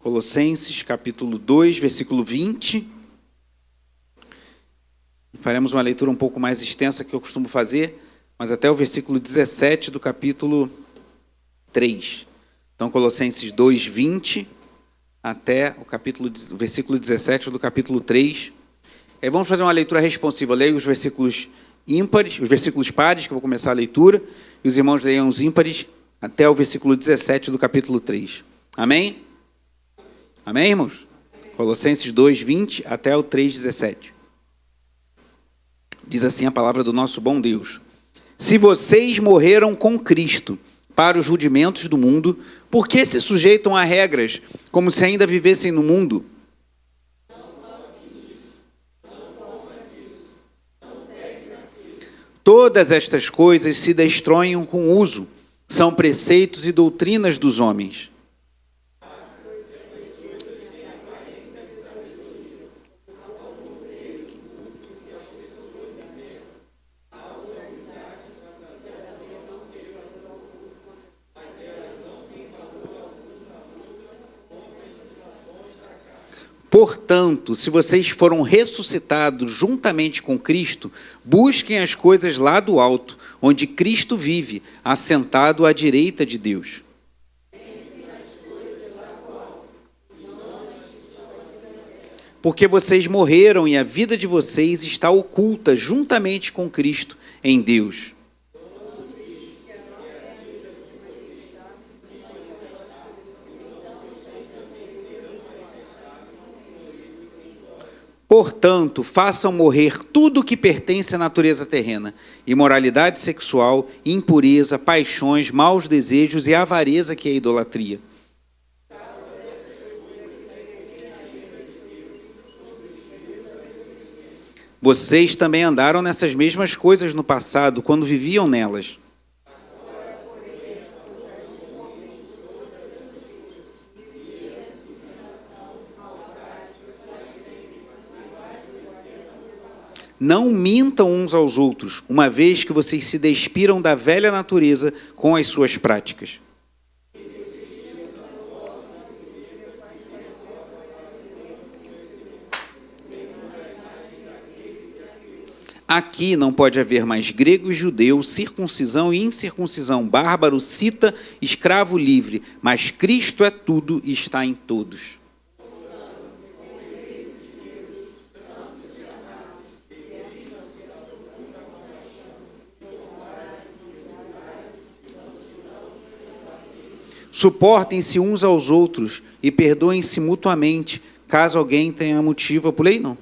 Colossenses, capítulo 2, versículo 20. Faremos uma leitura um pouco mais extensa que eu costumo fazer, mas até o versículo 17 do capítulo 3. Então, Colossenses 2, 20, até o versículo 17 do capítulo 3. Aí vamos fazer uma leitura responsiva. Leio os versículos ímpares, os versículos pares, que eu vou começar a leitura, e os irmãos leiam os ímpares até o versículo 17 do capítulo 3. Amém? Amém, irmãos? Colossenses 2, 20 até o 3, 17. Diz assim a palavra do nosso bom Deus: se vocês morreram com Cristo para os rudimentos do mundo, por que se sujeitam a regras, como se ainda vivessem no mundo? Todas estas coisas se destroem com uso, são preceitos e doutrinas dos homens. Portanto, se vocês foram ressuscitados juntamente com Cristo, busquem as coisas lá do alto, onde Cristo vive, assentado à direita de Deus. Porque vocês morreram e a vida de vocês está oculta juntamente com Cristo em Deus. Portanto, façam morrer tudo o que pertence à natureza terrena: imoralidade sexual, impureza, paixões, maus desejos e avareza, que é a idolatria. Vocês também andaram nessas mesmas coisas no passado, quando viviam nelas. Não mintam uns aos outros, uma vez que vocês se despiram da velha natureza com as suas práticas. Aqui não pode haver mais grego e judeu, circuncisão e incircuncisão, bárbaro, cita, escravo livre, mas Cristo é tudo e está em todos. Suportem-se uns aos outros e perdoem-se mutuamente, caso alguém tenha motivo... Eu pulei? Não.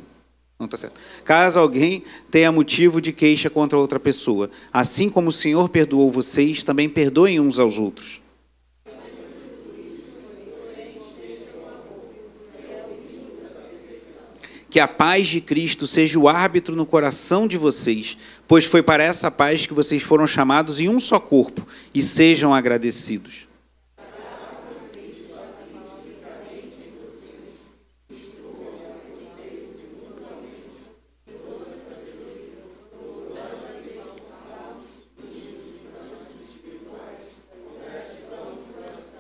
Não está certo. Caso alguém tenha motivo de queixa contra outra pessoa. Assim como o Senhor perdoou vocês, também perdoem uns aos outros. Que a paz de Cristo seja o árbitro no coração de vocês, pois foi para essa paz que vocês foram chamados em um só corpo, e sejam agradecidos.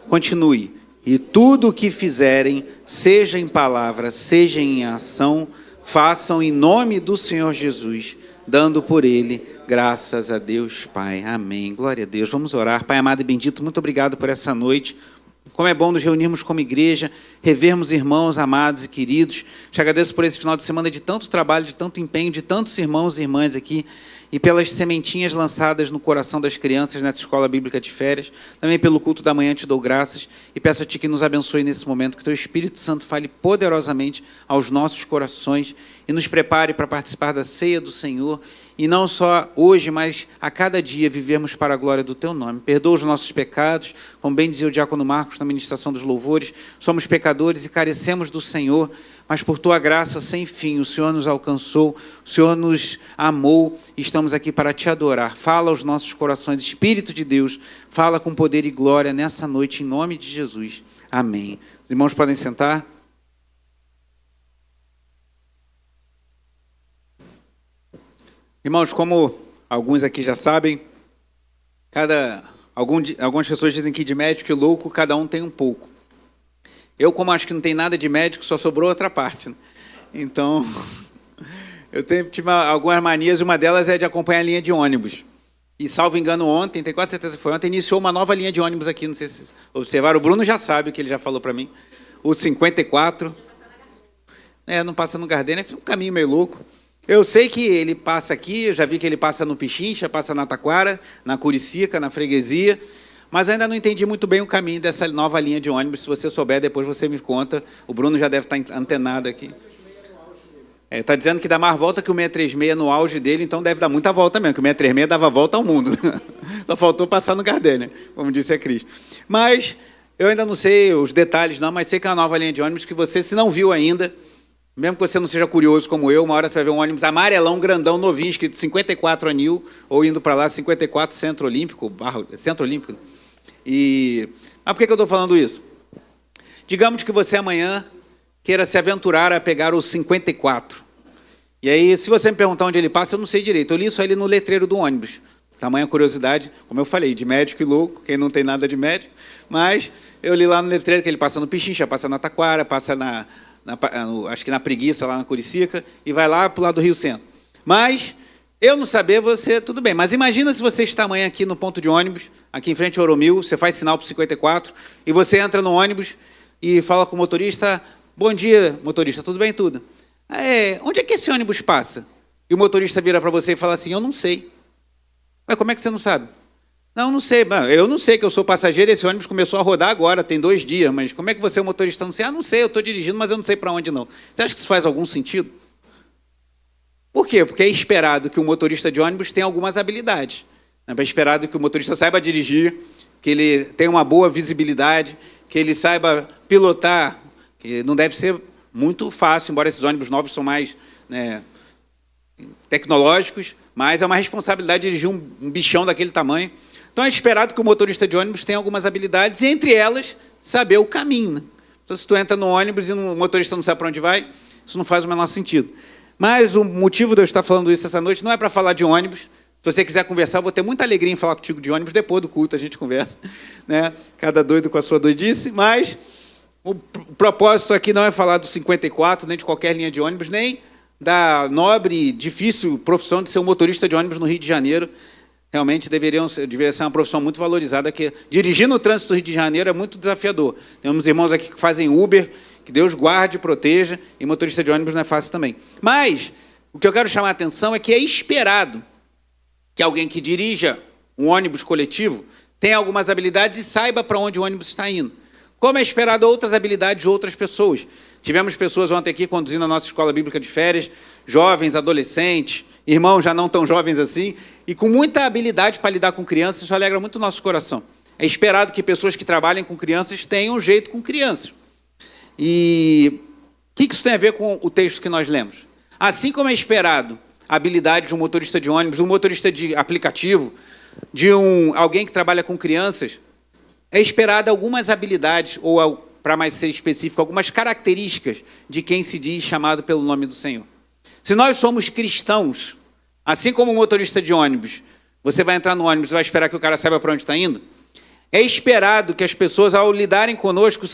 Continue. E tudo o que fizerem, seja em palavra, seja em ação, façam em nome do Senhor Jesus, dando por Ele graças a Deus Pai. Amém. Glória a Deus. Vamos orar. Pai amado e bendito, muito obrigado por essa noite. Como é bom nos reunirmos como igreja, revermos irmãos amados e queridos. Te agradeço por esse final de semana de tanto trabalho, de tanto empenho, de tantos irmãos e irmãs aqui, e pelas sementinhas lançadas no coração das crianças nessa escola bíblica de férias. Também pelo culto da manhã te dou graças e peço a Ti que nos abençoe nesse momento, que Teu Espírito Santo fale poderosamente aos nossos corações e nos prepare para participar da ceia do Senhor, e não só hoje, mas a cada dia vivermos para a glória do Teu nome. Perdoa os nossos pecados, como bem dizia o diácono Marcos na ministração dos louvores, somos pecadores e carecemos do Senhor, mas por Tua graça sem fim, o Senhor nos alcançou, o Senhor nos amou, e estamos aqui para Te adorar. Fala aos nossos corações, Espírito de Deus, fala com poder e glória nessa noite, em nome de Jesus. Amém. Os irmãos podem sentar. Irmãos, como alguns aqui já sabem, algumas pessoas dizem que de médico e louco, cada um tem um pouco. Eu, como acho que não tem nada de médico, só sobrou outra parte, né? Então, eu tive algumas manias, uma delas é de acompanhar a linha de ônibus. E, salvo engano, ontem, tenho quase certeza que foi ontem, iniciou uma nova linha de ônibus aqui, não sei se observaram, o Bruno já sabe, o que ele já falou para mim, o 54. Não passa no Gardênia, é um caminho meio louco. Eu sei que ele passa aqui, eu já vi que ele passa no Pichincha, passa na Taquara, na Curicica, na Freguesia, mas ainda não entendi muito bem o caminho dessa nova linha de ônibus. Se você souber, depois você me conta. O Bruno já deve estar antenado aqui. Está dizendo que dá mais volta que o 636 no auge dele, então deve dar muita volta mesmo, que o 636 dava volta ao mundo. Só faltou passar no Gardênia, como disse a Cris. Mas eu ainda não sei os detalhes, não, mas sei que é uma nova linha de ônibus que você, se não viu ainda, mesmo que você não seja curioso como eu, uma hora você vai ver um ônibus amarelão, grandão, novinho, escrito 54 Anil, ou indo para lá, 54 Centro Olímpico, Centro Olímpico. Mas por que eu estou falando isso? Digamos que você amanhã queira se aventurar a pegar o 54. E aí, se você me perguntar onde ele passa, eu não sei direito. Eu li isso ali no letreiro do ônibus. Tamanha curiosidade, como eu falei, de médico e louco, quem não tem nada de médico. Mas eu li lá no letreiro que ele passa no Pichincha, passa na Taquara, passa acho que na Preguiça, lá na Curicica, e vai lá para o lado do Rio Centro. Mas, eu não saber, você, tudo bem. Mas imagina se você está amanhã aqui no ponto de ônibus, aqui em frente ao Oromil, você faz sinal para o 54, e você entra no ônibus e fala com o motorista: bom dia, motorista, tudo bem? Tudo. Onde é que esse ônibus passa? E o motorista vira para você e fala assim: eu não sei. Mas como é que você não sabe? Não, não sei. Eu não sei, que eu sou passageiro, esse ônibus começou a rodar agora, tem 2 dias, mas como é que você é o motorista? Não sei. Não sei, eu estou dirigindo, mas eu não sei para onde não. Você acha que isso faz algum sentido? Por quê? Porque é esperado que o motorista de ônibus tenha algumas habilidades. É esperado que o motorista saiba dirigir, que ele tenha uma boa visibilidade, que ele saiba pilotar, que não deve ser muito fácil, embora esses ônibus novos são mais tecnológicos, mas é uma responsabilidade dirigir um bichão daquele tamanho. Então, é esperado que o motorista de ônibus tenha algumas habilidades, e entre elas, saber o caminho, né? Então, se tu entra no ônibus e o motorista não sabe para onde vai, isso não faz o menor sentido. Mas o motivo de eu estar falando isso essa noite não é para falar de ônibus. Se você quiser conversar, eu vou ter muita alegria em falar contigo de ônibus. Depois do culto a gente conversa, né? Cada doido com a sua doidice, mas o propósito aqui não é falar do 54, nem de qualquer linha de ônibus, nem da nobre e difícil profissão de ser um motorista de ônibus no Rio de Janeiro. Realmente deveria ser uma profissão muito valorizada, que dirigir no trânsito do Rio de Janeiro é muito desafiador. Temos irmãos aqui que fazem Uber, que Deus guarde e proteja, e motorista de ônibus não é fácil também. Mas o que eu quero chamar a atenção é que é esperado que alguém que dirija um ônibus coletivo tenha algumas habilidades e saiba para onde o ônibus está indo. Como é esperado outras habilidades de outras pessoas. Tivemos pessoas ontem aqui conduzindo a nossa escola bíblica de férias, jovens, adolescentes, irmãos já não tão jovens assim, e com muita habilidade para lidar com crianças. Isso alegra muito o nosso coração. É esperado que pessoas que trabalhem com crianças tenham jeito com crianças. E o que isso tem a ver com o texto que nós lemos? Assim como é esperado a habilidade de um motorista de ônibus, um motorista de aplicativo, de alguém que trabalha com crianças, é esperado algumas habilidades, ou, para mais ser específico, algumas características de quem se diz chamado pelo nome do Senhor. Se nós somos cristãos, assim como o motorista de ônibus, você vai entrar no ônibus e vai esperar que o cara saiba para onde está indo, é esperado que as pessoas, ao lidarem conosco,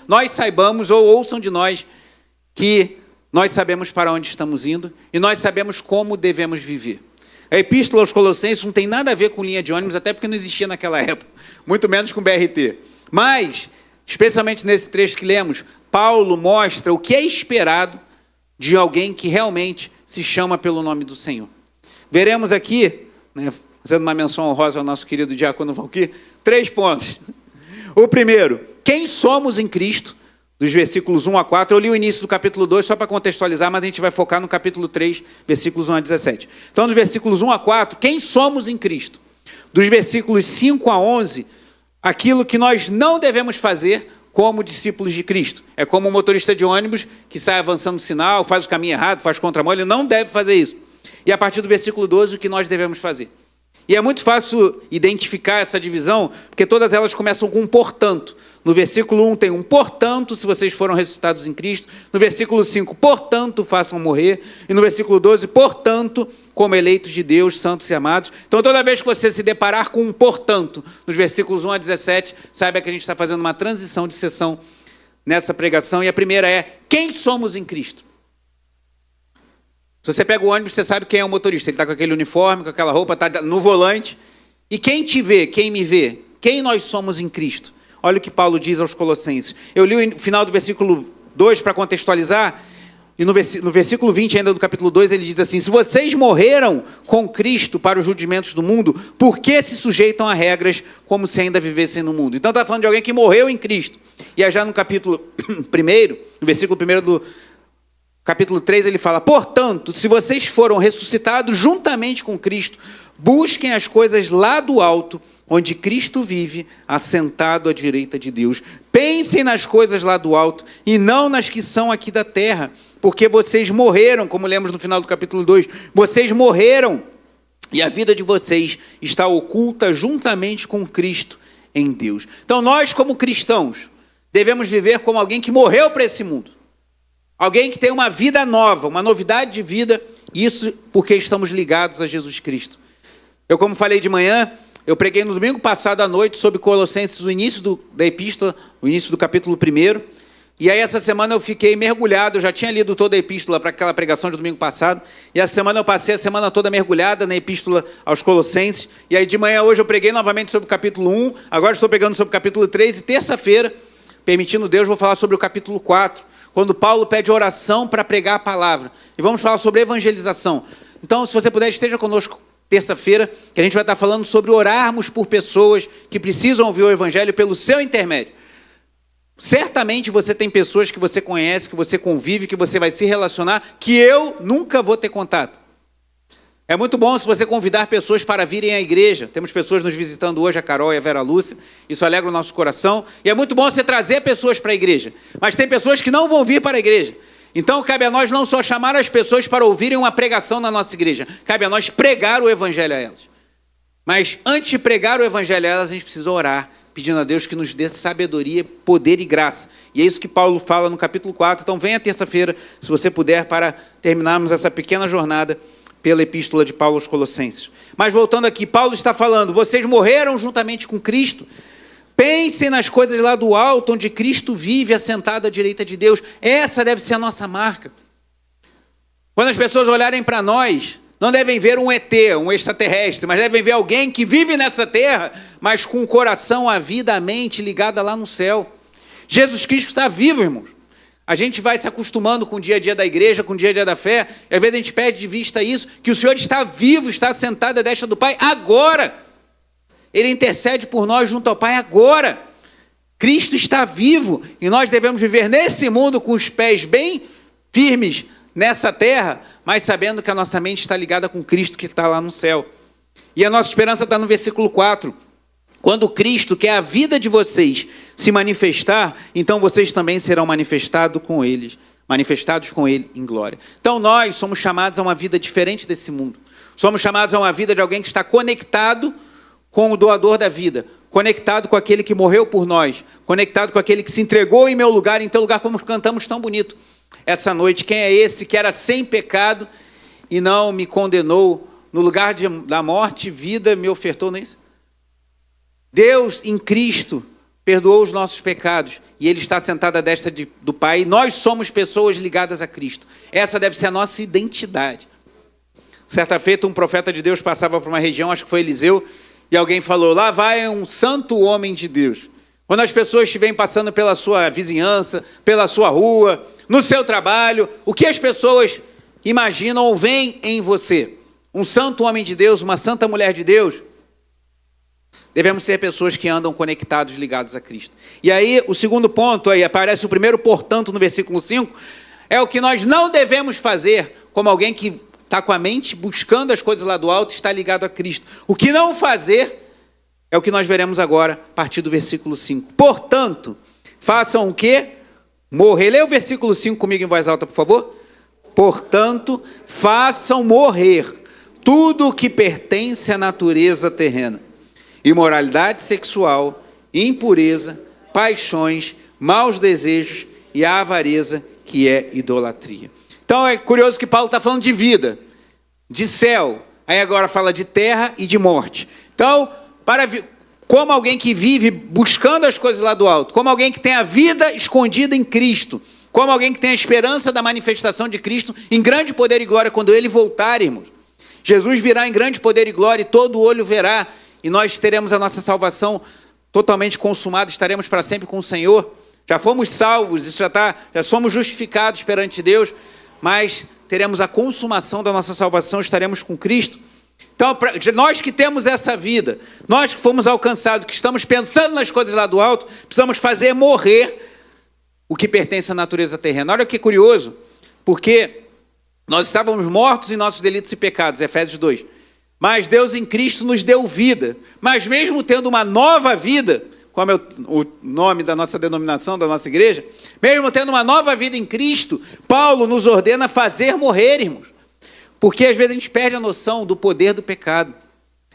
nós saibamos ou ouçam de nós que nós sabemos para onde estamos indo e nós sabemos como devemos viver. A Epístola aos Colossenses não tem nada a ver com linha de ônibus, até porque não existia naquela época, muito menos com BRT. Mas, especialmente nesse trecho que lemos, Paulo mostra o que é esperado de alguém que realmente se chama pelo nome do Senhor. Veremos aqui, né, fazendo uma menção honrosa ao nosso querido diácono Valquir, 3 pontos. O primeiro, quem somos em Cristo, dos versículos 1 a 4. Eu li o início do capítulo 2 só para contextualizar, mas a gente vai focar no capítulo 3, versículos 1 a 17. Então, dos versículos 1 a 4, quem somos em Cristo? Dos versículos 5 a 11, aquilo que nós não devemos fazer como discípulos de Cristo. É como um motorista de ônibus que sai avançando o sinal, faz o caminho errado, faz contramão, ele não deve fazer isso. E a partir do versículo 12, o que nós devemos fazer. E é muito fácil identificar essa divisão, porque todas elas começam com um portanto. No versículo 1 tem um portanto, se vocês foram ressuscitados em Cristo. No versículo 5, portanto, façam morrer. E no versículo 12, portanto, como eleitos de Deus, santos e amados. Então, toda vez que você se deparar com um portanto, nos versículos 1 a 17, saiba que a gente está fazendo uma transição de sessão nessa pregação. E a primeira é, quem somos em Cristo? Se você pega o ônibus, você sabe quem é o motorista. Ele está com aquele uniforme, com aquela roupa, está no volante. E quem te vê, quem me vê? Quem nós somos em Cristo? Olha o que Paulo diz aos Colossenses. Eu li o final do versículo 2 para contextualizar. E no versículo 20 ainda do capítulo 2, ele diz assim, se vocês morreram com Cristo para os rudimentos do mundo, por que se sujeitam a regras como se ainda vivessem no mundo? Então está falando de alguém que morreu em Cristo. E aí já no capítulo 1, no versículo 1 do capítulo 3, ele fala, portanto, se vocês foram ressuscitados juntamente com Cristo, busquem as coisas lá do alto, onde Cristo vive, assentado à direita de Deus. Pensem nas coisas lá do alto, e não nas que são aqui da terra, porque vocês morreram, como lemos no final do capítulo 2, vocês morreram, e a vida de vocês está oculta juntamente com Cristo em Deus. Então nós, como cristãos, devemos viver como alguém que morreu para esse mundo. Alguém que tem uma vida nova, uma novidade de vida, isso porque estamos ligados a Jesus Cristo. Eu, como falei de manhã, eu preguei no domingo passado à noite sobre Colossenses, o início da epístola, o início do capítulo 1, e aí essa semana eu fiquei mergulhado, eu já tinha lido toda a epístola para aquela pregação de domingo passado, e essa semana eu passei a semana toda mergulhada na epístola aos Colossenses, e aí de manhã hoje eu preguei novamente sobre o capítulo 1, agora estou pregando sobre o capítulo 3, e terça-feira, permitindo Deus, vou falar sobre o capítulo 4, quando Paulo pede oração para pregar a palavra. E vamos falar sobre evangelização. Então, se você puder, esteja conosco terça-feira, que a gente vai estar falando sobre orarmos por pessoas que precisam ouvir o evangelho pelo seu intermédio. Certamente você tem pessoas que você conhece, que você convive, que você vai se relacionar, que eu nunca vou ter contato. É muito bom se você convidar pessoas para virem à igreja. Temos pessoas nos visitando hoje, a Carol e a Vera Lúcia. Isso alegra o nosso coração. E é muito bom você trazer pessoas para a igreja. Mas tem pessoas que não vão vir para a igreja. Então, cabe a nós não só chamar as pessoas para ouvirem uma pregação na nossa igreja. Cabe a nós pregar o evangelho a elas. Mas, antes de pregar o evangelho a elas, a gente precisa orar, pedindo a Deus que nos dê sabedoria, poder e graça. E é isso que Paulo fala no capítulo 4. Então, venha terça-feira, se você puder, para terminarmos essa pequena jornada pela epístola de Paulo aos Colossenses. Mas voltando aqui, Paulo está falando, vocês morreram juntamente com Cristo, pensem nas coisas lá do alto, onde Cristo vive assentado à direita de Deus. Essa deve ser a nossa marca. Quando as pessoas olharem para nós, não devem ver um ET, um extraterrestre, mas devem ver alguém que vive nessa terra, mas com o coração, a vida, a mente ligada lá no céu. Jesus Cristo está vivo, irmãos. A gente vai se acostumando com o dia a dia da igreja, com o dia a dia da fé, e às vezes a gente perde de vista isso, que o Senhor está vivo, está sentado à destra do Pai agora. Ele intercede por nós junto ao Pai agora. Cristo está vivo, e nós devemos viver nesse mundo com os pés bem firmes nessa terra, mas sabendo que a nossa mente está ligada com Cristo que está lá no céu. E a nossa esperança está no versículo 4. Quando Cristo, que é a vida de vocês, se manifestar, então vocês também serão manifestados com Ele em glória. Então nós somos chamados a uma vida diferente desse mundo. Somos chamados a uma vida de alguém que está conectado com o doador da vida, conectado com aquele que morreu por nós, conectado com aquele que se entregou em meu lugar, em teu lugar, como cantamos tão bonito essa noite. Quem é esse que era sem pecado e não me condenou, no lugar da morte, vida me ofertou, não é isso? Deus, em Cristo, perdoou os nossos pecados e Ele está sentado à destra do Pai. E nós somos pessoas ligadas a Cristo. Essa deve ser a nossa identidade. Certa feita, um profeta de Deus passava por uma região, acho que foi Eliseu, e alguém falou, lá vai um santo homem de Deus. Quando as pessoas estiverem passando pela sua vizinhança, pela sua rua, no seu trabalho, o que as pessoas imaginam ou veem em você? Um santo homem de Deus, uma santa mulher de Deus? Devemos ser pessoas que andam conectados, ligados a Cristo. E aí, o segundo ponto, aí aparece o primeiro portanto no versículo 5, é o que nós não devemos fazer como alguém que está com a mente buscando as coisas lá do alto e está ligado a Cristo. O que não fazer é o que nós veremos agora, a partir do versículo 5. Portanto, façam o quê? Morrer. Lê o versículo 5 comigo em voz alta, por favor. Portanto, façam morrer tudo o que pertence à natureza terrena: imoralidade sexual, impureza, paixões, maus desejos e a avareza, que é idolatria. Então é curioso que Paulo está falando de vida, de céu, aí agora fala de terra e de morte. Então, como alguém que vive buscando as coisas lá do alto, como alguém que tem a vida escondida em Cristo, como alguém que tem a esperança da manifestação de Cristo em grande poder e glória quando Ele voltar, irmãos. Jesus virá em grande poder e glória e todo olho verá, e nós teremos a nossa salvação totalmente consumada, estaremos para sempre com o Senhor. Já fomos salvos, já somos justificados perante Deus, mas teremos a consumação da nossa salvação, estaremos com Cristo. Então, nós que temos essa vida, nós que fomos alcançados, que estamos pensando nas coisas lá do alto, precisamos fazer morrer o que pertence à natureza terrena. Olha que curioso, porque nós estávamos mortos em nossos delitos e pecados, Efésios 2. Mas Deus em Cristo nos deu vida. Mas mesmo tendo uma nova vida, como é o nome da nossa denominação, da nossa igreja, mesmo tendo uma nova vida em Cristo, Paulo nos ordena fazer morrer, irmãos. Porque às vezes a gente perde a noção do poder do pecado.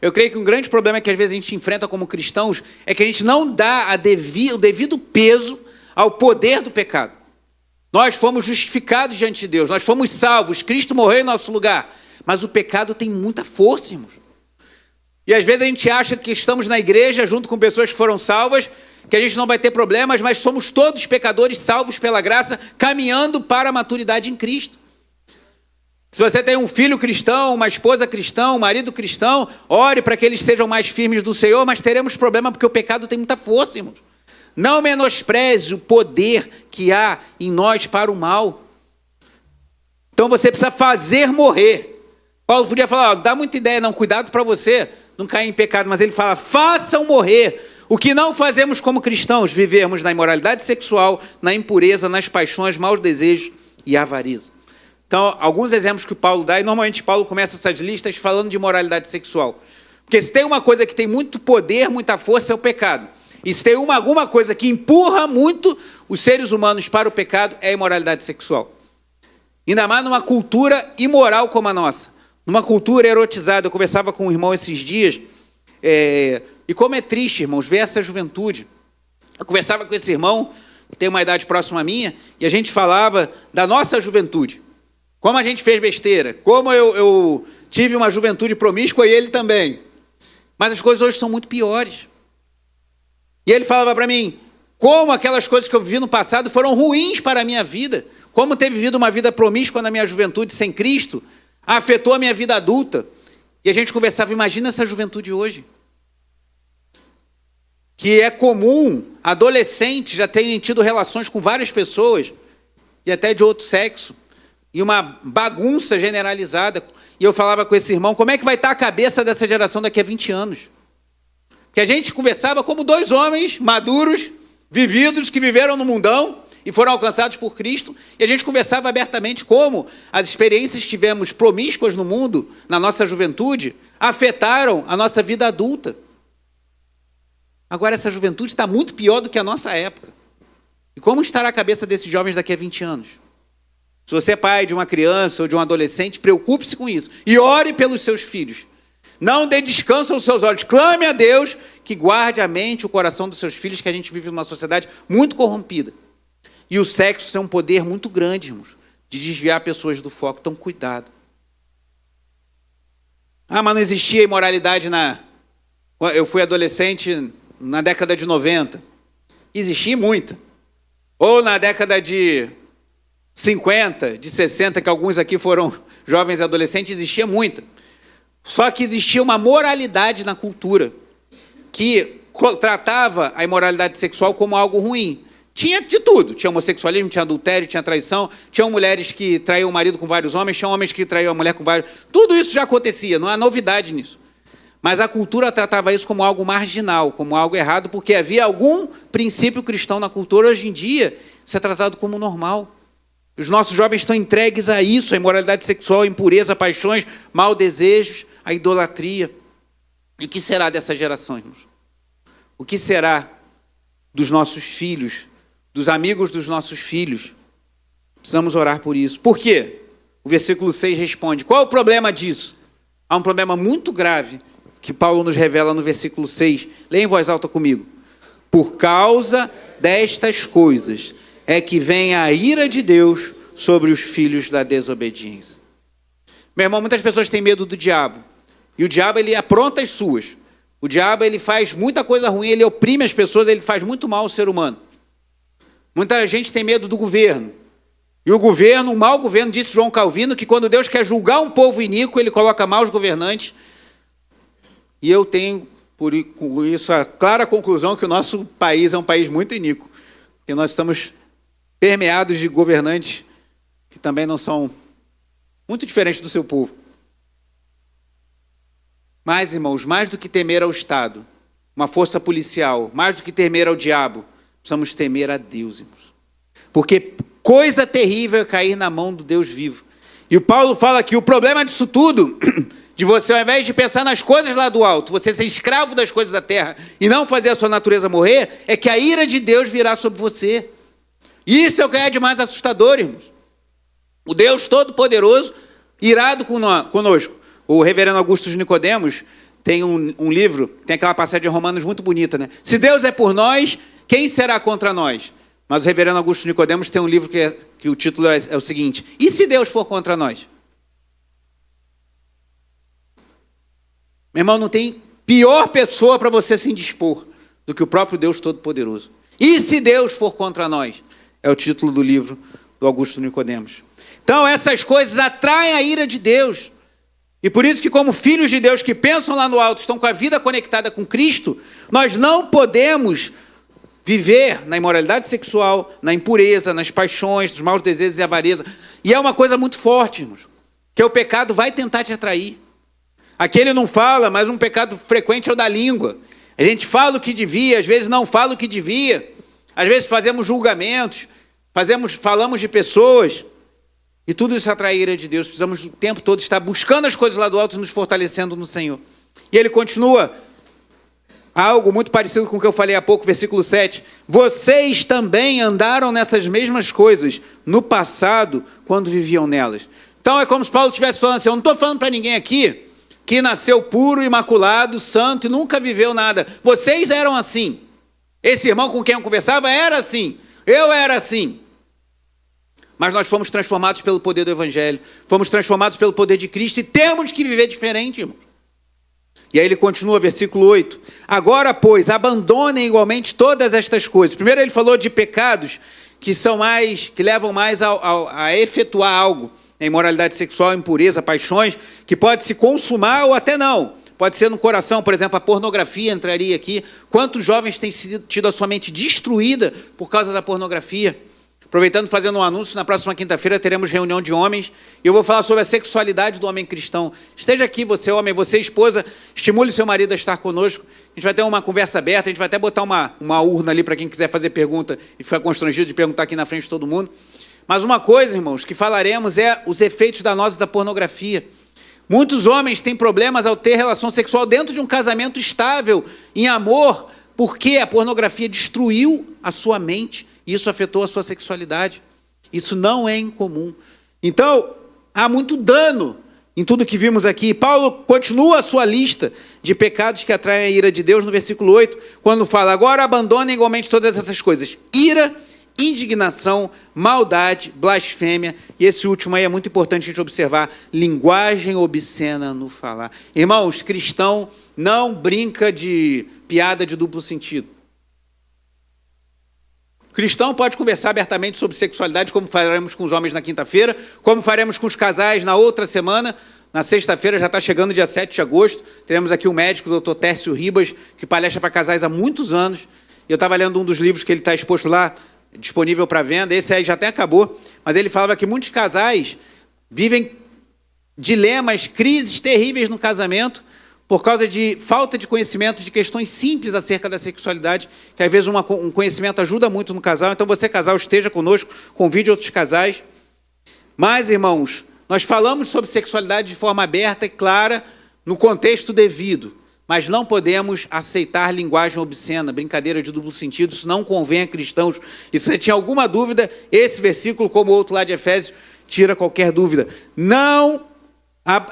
Eu creio que um grande problema que às vezes a gente enfrenta como cristãos é que a gente não dá o devido peso ao poder do pecado. Nós fomos justificados diante de Deus, nós fomos salvos, Cristo morreu em nosso lugar, mas o pecado tem muita força, irmãos. E às vezes a gente acha que estamos na igreja junto com pessoas que foram salvas, que a gente não vai ter problemas, mas somos todos pecadores salvos pela graça, caminhando para a maturidade em Cristo. Se você tem um filho cristão, uma esposa cristã, um marido cristão, ore para que eles sejam mais firmes do Senhor, mas teremos problema porque o pecado tem muita força, irmãos. Não menospreze o poder que há em nós para o mal. Então você precisa fazer morrer. Paulo podia falar, dá muita ideia, não, cuidado para você não cair em pecado, mas ele fala, façam morrer o que não fazemos como cristãos, vivermos na imoralidade sexual, na impureza, nas paixões, maus desejos e avariza. Então, alguns exemplos que Paulo dá, e normalmente Paulo começa essas listas falando de moralidade sexual. Porque se tem uma coisa que tem muito poder, muita força, é o pecado. E se tem alguma coisa que empurra muito os seres humanos para o pecado, é a imoralidade sexual. Ainda mais numa cultura imoral como a nossa. Numa cultura erotizada. Eu conversava com um irmão esses dias, e como é triste, irmãos, ver essa juventude. Eu conversava com esse irmão, que tem uma idade próxima à minha, e a gente falava da nossa juventude. Como a gente fez besteira, como eu tive uma juventude promíscua e ele também. Mas as coisas hoje são muito piores. E ele falava para mim, como aquelas coisas que eu vivi no passado foram ruins para a minha vida, como ter vivido uma vida promíscua na minha juventude sem Cristo, afetou a minha vida adulta. E a gente conversava, imagina essa juventude hoje. Que é comum adolescentes já terem tido relações com várias pessoas, e até de outro sexo, e uma bagunça generalizada. E eu falava com esse irmão, como é que vai estar a cabeça dessa geração daqui a 20 anos? Que a gente conversava como dois homens maduros, vividos, que viveram no mundão e foram alcançados por Cristo, e a gente conversava abertamente como as experiências que tivemos promíscuas no mundo, na nossa juventude, afetaram a nossa vida adulta. Agora essa juventude está muito pior do que a nossa época. E como estará a cabeça desses jovens daqui a 20 anos? Se você é pai de uma criança ou de um adolescente, preocupe-se com isso. E ore pelos seus filhos. Não dê descanso aos seus olhos. Clame a Deus que guarde a mente e o coração dos seus filhos, que a gente vive numa sociedade muito corrompida. E o sexo tem um poder muito grande, irmãos, de desviar pessoas do foco. Então, cuidado. Ah, mas não existia imoralidade Eu fui adolescente na década de 90. Existia muita. Ou na década de 50, de 60, que alguns aqui foram jovens e adolescentes, existia muita. Só que existia uma moralidade na cultura que tratava a imoralidade sexual como algo ruim. Tinha de tudo. Tinha homossexualismo, tinha adultério, tinha traição, tinham mulheres que traíam o marido com vários homens, tinham homens que traíam a mulher com vários... Tudo isso já acontecia, não há novidade nisso. Mas a cultura tratava isso como algo marginal, como algo errado, porque havia algum princípio cristão na cultura. Hoje em dia, isso é tratado como normal. Os nossos jovens estão entregues a isso, a imoralidade sexual, a impureza, a paixões, maus desejos, a idolatria. E o que será dessa geração, irmãos? O que será dos nossos filhos, dos amigos dos nossos filhos? Precisamos orar por isso. Por quê? O versículo 6 responde, qual é o problema disso? há um problema muito grave que Paulo nos revela no versículo 6. Leia em voz alta comigo. Por causa destas coisas é que vem a ira de Deus sobre os filhos da desobediência. Meu irmão, muitas pessoas têm medo do diabo. E o diabo, ele apronta as suas. O diabo, ele faz muita coisa ruim, ele oprime as pessoas, ele faz muito mal ao ser humano. Muita gente tem medo do governo. E o governo, o mau governo, disse João Calvino, que quando Deus quer julgar um povo iníquo, ele coloca maus governantes. E eu tenho, por isso, a clara conclusão que o nosso país é um país muito iníquo. Que nós estamos permeados de governantes que também não são muito diferentes do seu povo. Mas, irmãos, mais do que temer ao Estado, uma força policial, mais do que temer ao diabo, precisamos temer a Deus, irmãos. Porque coisa terrível é cair na mão do Deus vivo. E o Paulo fala que o problema disso tudo, de você, ao invés de pensar nas coisas lá do alto, você ser escravo das coisas da terra e não fazer a sua natureza morrer, é que a ira de Deus virá sobre você. Isso é o que é de mais assustador, irmãos. O Deus Todo-Poderoso, irado conosco. O reverendo Augusto de Nicodemos tem um livro, tem aquela passagem de Romanos muito bonita, né? Se Deus é por nós, quem será contra nós? Mas o reverendo Augusto de Nicodemos tem um livro que o título é o seguinte: e se Deus for contra nós? Meu irmão, não tem pior pessoa para você se indispor do que o próprio Deus Todo-Poderoso. E se Deus for contra nós? É o título do livro do Augusto de Nicodemos. Então, essas coisas atraem a ira de Deus. E por isso que, como filhos de Deus que pensam lá no alto, estão com a vida conectada com Cristo, nós não podemos viver na imoralidade sexual, na impureza, nas paixões, dos maus desejos e avareza. E é uma coisa muito forte, irmãos, que o pecado vai tentar te atrair. Aqui ele não fala, mas um pecado frequente é o da língua. A gente fala o que devia, às vezes não fala o que devia. Às vezes fazemos julgamentos, falamos de pessoas. E tudo isso atrai a ira de Deus. Precisamos o tempo todo estar buscando as coisas lá do alto e nos fortalecendo no Senhor. E ele continua, algo muito parecido com o que eu falei há pouco, versículo 7. Vocês também andaram nessas mesmas coisas no passado, quando viviam nelas. Então é como se Paulo estivesse falando assim: eu não estou falando para ninguém aqui que nasceu puro, imaculado, santo e nunca viveu nada. Vocês eram assim. Esse irmão com quem eu conversava era assim. Eu era assim. Mas nós fomos transformados pelo poder do Evangelho. Fomos transformados pelo poder de Cristo e temos que viver diferente, irmãos. E aí ele continua, versículo 8. Agora, pois, abandonem igualmente todas estas coisas. Primeiro ele falou de pecados que levam mais a efetuar algo. A imoralidade sexual, impureza, paixões, que pode se consumar ou até não. Pode ser no coração, por exemplo, a pornografia entraria aqui. Quantos jovens têm tido a sua mente destruída por causa da pornografia? Aproveitando, fazendo um anúncio, na próxima quinta-feira teremos reunião de homens, e eu vou falar sobre a sexualidade do homem cristão. Esteja aqui, você homem, você esposa, estimule seu marido a estar conosco. A gente vai ter uma conversa aberta, a gente vai até botar uma urna ali para quem quiser fazer pergunta e ficar constrangido de perguntar aqui na frente de todo mundo. Mas uma coisa, irmãos, que falaremos é os efeitos danosos da pornografia. Muitos homens têm problemas ao ter relação sexual dentro de um casamento estável, em amor, porque a pornografia destruiu a sua mente. Isso afetou a sua sexualidade. Isso não é incomum. Então, há muito dano em tudo que vimos aqui. Paulo continua a sua lista de pecados que atraem a ira de Deus no versículo 8, quando fala: agora abandonem igualmente todas essas coisas: ira, indignação, maldade, blasfêmia. E esse último aí é muito importante a gente observar: linguagem obscena no falar. Irmãos, cristão não brinca de piada de duplo sentido. Cristão pode conversar abertamente sobre sexualidade, como faremos com os homens na quinta-feira, como faremos com os casais na outra semana. Na sexta-feira, já está chegando dia 7 de agosto, teremos aqui o médico, o Dr. Tércio Ribas, que palestra para casais há muitos anos. Eu estava lendo um dos livros que ele está exposto lá, disponível para venda. Esse aí já até acabou, mas ele falava que muitos casais vivem dilemas, crises terríveis no casamento, por causa de falta de conhecimento de questões simples acerca da sexualidade, que às vezes um conhecimento ajuda muito no casal. Então você, casal, esteja conosco, convide outros casais. Mas, irmãos, nós falamos sobre sexualidade de forma aberta e clara, no contexto devido, mas não podemos aceitar linguagem obscena, brincadeira de duplo sentido. Isso não convém a cristãos. E se você tinha alguma dúvida, esse versículo, como o outro lá de Efésios, tira qualquer dúvida. Não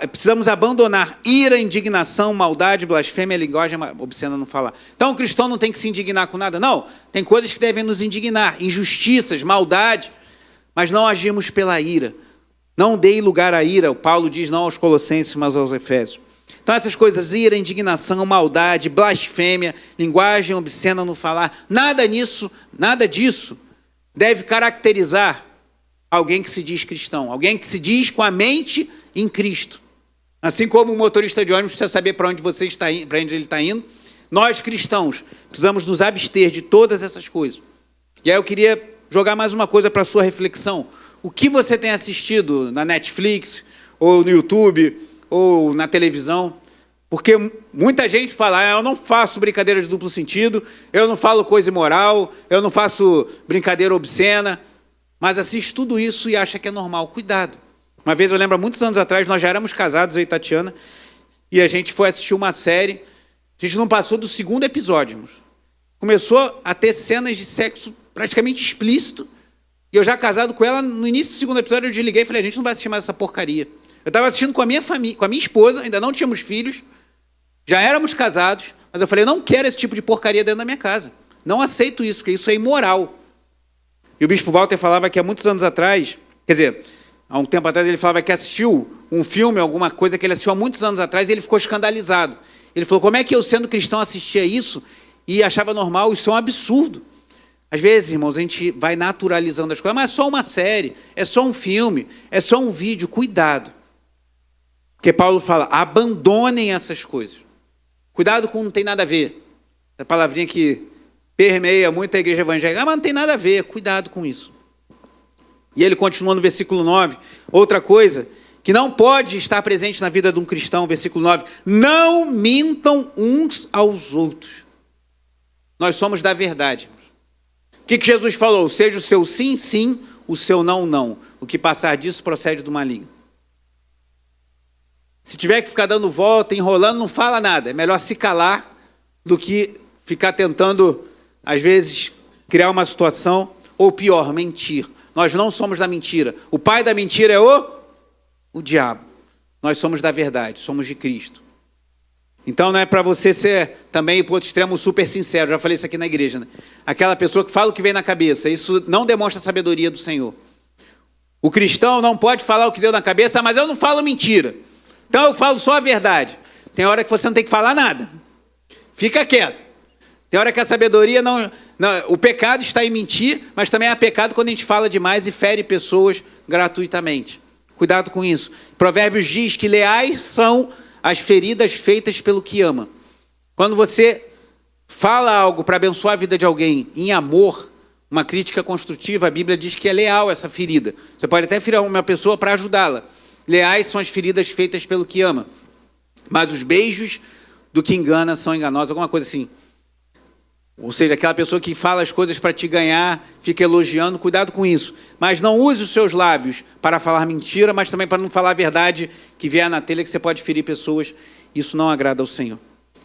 Precisamos abandonar ira, indignação, maldade, blasfêmia, linguagem obscena não falar. Então o cristão não tem que se indignar com nada, não. Tem coisas que devem nos indignar, injustiças, maldade, mas não agimos pela ira. Não dei lugar à ira, o Paulo diz não aos Colossenses, mas aos Efésios. Então essas coisas, ira, indignação, maldade, blasfêmia, linguagem obscena não falar, nada disso deve caracterizar alguém que se diz cristão, alguém que se diz com a mente em Cristo. Assim como o motorista de ônibus precisa saber para onde ele está indo, nós cristãos precisamos nos abster de todas essas coisas. E aí eu queria jogar mais uma coisa para a sua reflexão. O que você tem assistido na Netflix, ou no YouTube, ou na televisão? Porque muita gente fala, eu não faço brincadeira de duplo sentido, eu não falo coisa imoral, eu não faço brincadeira obscena, mas assiste tudo isso e acha que é normal. Cuidado. Uma vez, eu lembro, há muitos anos atrás, nós já éramos casados, eu e Tatiana, e a gente foi assistir uma série, a gente não passou do segundo episódio, irmãos. Começou a ter cenas de sexo praticamente explícito, e eu já casado com ela, no início do segundo episódio eu desliguei e falei, a gente não vai assistir mais essa porcaria. Eu estava assistindo com a minha família, com a minha esposa, ainda não tínhamos filhos, já éramos casados, mas eu falei, não quero esse tipo de porcaria dentro da minha casa. Não aceito isso, porque isso é imoral. E o bispo Walter falava que há muitos anos atrás, quer dizer, há um tempo atrás ele falava que assistiu um filme, alguma coisa que ele assistiu há muitos anos atrás, e ele ficou escandalizado. Ele falou, como é que eu, sendo cristão, assistia isso e achava normal? Isso é um absurdo. Às vezes, irmãos, a gente vai naturalizando as coisas, mas é só uma série, é só um filme, é só um vídeo, cuidado. Porque Paulo fala, abandonem essas coisas. Cuidado com não tem nada a ver. É a palavrinha que permeia muito a igreja evangélica, mas não tem nada a ver, cuidado com isso. E ele continua no versículo 9, outra coisa que não pode estar presente na vida de um cristão, versículo 9, não mintam uns aos outros. Nós somos da verdade. O que Jesus falou? Seja o seu sim, sim, o seu não, não. O que passar disso procede do maligno. Se tiver que ficar dando volta, enrolando, não fala nada. É melhor se calar do que ficar tentando, às vezes, criar uma situação, ou pior, mentir. Nós não somos da mentira. O pai da mentira é o diabo. Nós somos da verdade, somos de Cristo. Então não é para você ser também, por outro extremo, super sincero. Já falei isso aqui na igreja, né? Aquela pessoa que fala o que vem na cabeça. Isso não demonstra a sabedoria do Senhor. O cristão não pode falar o que deu na cabeça, mas eu não falo mentira. Então eu falo só a verdade. Tem hora que você não tem que falar nada. Fica quieto. Tem hora que a sabedoria não... O pecado está em mentir, mas também há pecado quando a gente fala demais e fere pessoas gratuitamente. Cuidado com isso. Provérbios diz que leais são as feridas feitas pelo que ama. Quando você fala algo para abençoar a vida de alguém em amor, uma crítica construtiva, a Bíblia diz que é leal essa ferida. Você pode até ferir uma pessoa para ajudá-la. Leais são as feridas feitas pelo que ama. Mas os beijos do que engana são enganosos. Alguma coisa assim. Ou seja, aquela pessoa que fala as coisas para te ganhar, fica elogiando, cuidado com isso. Mas não use os seus lábios para falar mentira, mas também para não falar a verdade que vier na telha, que você pode ferir pessoas. Isso não agrada ao Senhor.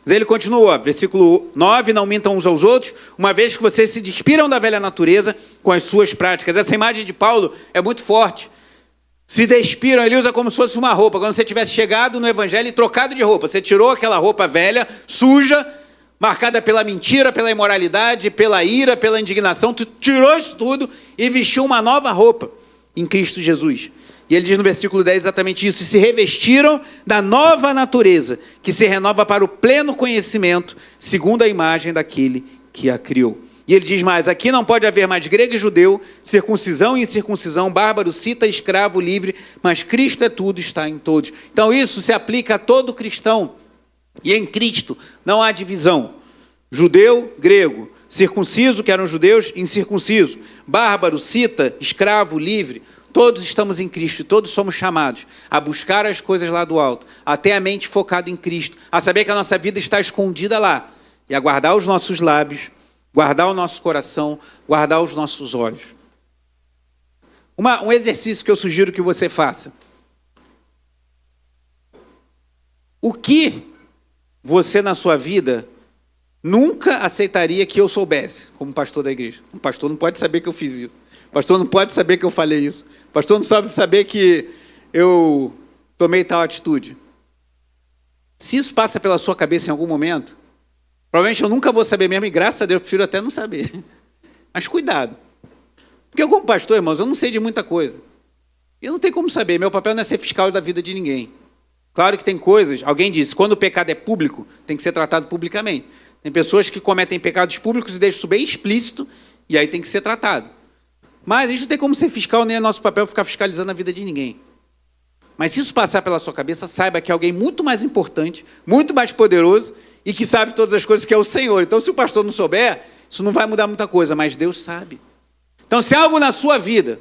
Mas ele continua, versículo 9, não mintam uns aos outros, uma vez que vocês se despiram da velha natureza com as suas práticas. Essa imagem de Paulo é muito forte. Se despiram, ele usa como se fosse uma roupa. Quando você tivesse chegado no evangelho e trocado de roupa, você tirou aquela roupa velha, suja, marcada pela mentira, pela imoralidade, pela ira, pela indignação, tu tirou isso tudo e vestiu uma nova roupa em Cristo Jesus. E ele diz no versículo 10 exatamente isso, e se revestiram da nova natureza, que se renova para o pleno conhecimento, segundo a imagem daquele que a criou. E ele diz mais, aqui não pode haver mais grego e judeu, circuncisão e incircuncisão, bárbaro, cita, escravo, livre, mas Cristo é tudo, está em todos. Então isso se aplica a todo cristão. E em Cristo não há divisão. Judeu, grego, circunciso, que eram judeus, incircunciso, bárbaro, cita, escravo, livre. Todos estamos em Cristo e todos somos chamados a buscar as coisas lá do alto, a ter a mente focada em Cristo, a saber que a nossa vida está escondida lá e a guardar os nossos lábios, guardar o nosso coração, guardar os nossos olhos. Um exercício que eu sugiro que você faça. O que você na sua vida nunca aceitaria que eu soubesse, como pastor da igreja? Um pastor não pode saber que eu fiz isso. O pastor não pode saber que eu falei isso. O pastor não sabe saber que eu tomei tal atitude. Se isso passa pela sua cabeça em algum momento, provavelmente eu nunca vou saber mesmo, e graças a Deus eu prefiro até não saber. Mas cuidado. Porque eu, como pastor, irmãos, eu não sei de muita coisa. E não tem como saber, meu papel não é ser fiscal da vida de ninguém. Claro que tem coisas, alguém disse, quando o pecado é público, tem que ser tratado publicamente. Tem pessoas que cometem pecados públicos e deixam isso bem explícito, e aí tem que ser tratado. Mas a gente não tem como ser fiscal, nem é nosso papel ficar fiscalizando a vida de ninguém. Mas se isso passar pela sua cabeça, saiba que é alguém muito mais importante, muito mais poderoso, e que sabe todas as coisas, que é o Senhor. Então, se o pastor não souber, isso não vai mudar muita coisa, mas Deus sabe. Então, se há algo na sua vida,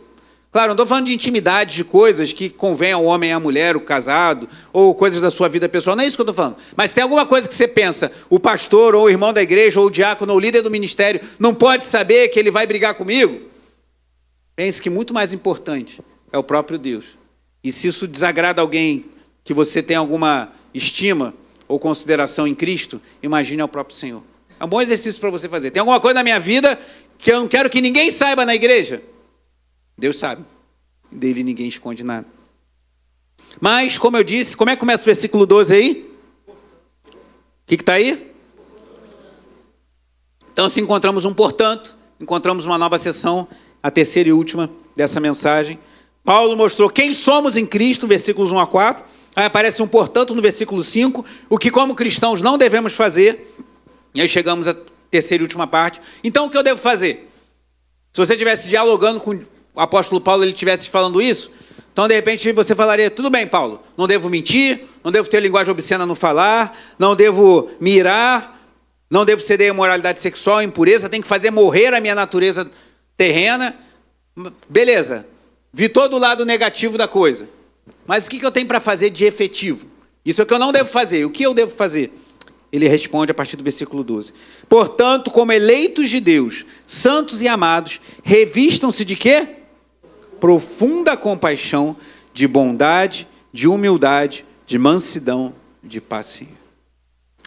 claro, não estou falando de intimidade, de coisas que convém ao homem e à mulher, o casado, ou coisas da sua vida pessoal, não é isso que eu estou falando. Mas tem alguma coisa que você pensa, o pastor, ou o irmão da igreja, ou o diácono, ou o líder do ministério, não pode saber que ele vai brigar comigo? Pense que muito mais importante é o próprio Deus. E se isso desagrada alguém que você tem alguma estima ou consideração em Cristo, imagine ao próprio Senhor. É um bom exercício para você fazer. Tem alguma coisa na minha vida que eu não quero que ninguém saiba na igreja? Deus sabe. Dele ninguém esconde nada. Mas, como eu disse, como é que começa o versículo 12 aí? O que está aí? Então, se encontramos um portanto, encontramos uma nova sessão, a terceira e última dessa mensagem. Paulo mostrou quem somos em Cristo, versículos 1 a 4. Aí aparece um portanto no versículo 5, o que como cristãos não devemos fazer. E aí chegamos à terceira e última parte. Então, o que eu devo fazer? Se você estivesse dialogando com o apóstolo Paulo, ele estivesse falando isso, então, de repente, você falaria, tudo bem, Paulo, não devo mentir, não devo ter linguagem obscena no falar, não devo mirar, não devo ceder à imoralidade sexual, à impureza, tenho que fazer morrer a minha natureza terrena. Beleza, vi todo o lado negativo da coisa. Mas o que eu tenho para fazer de efetivo? Isso é o que eu não devo fazer. O que eu devo fazer? Ele responde a partir do versículo 12. Portanto, como eleitos de Deus, santos e amados, revistam-se de quê? Profunda compaixão, de bondade, de humildade, de mansidão, de paciência.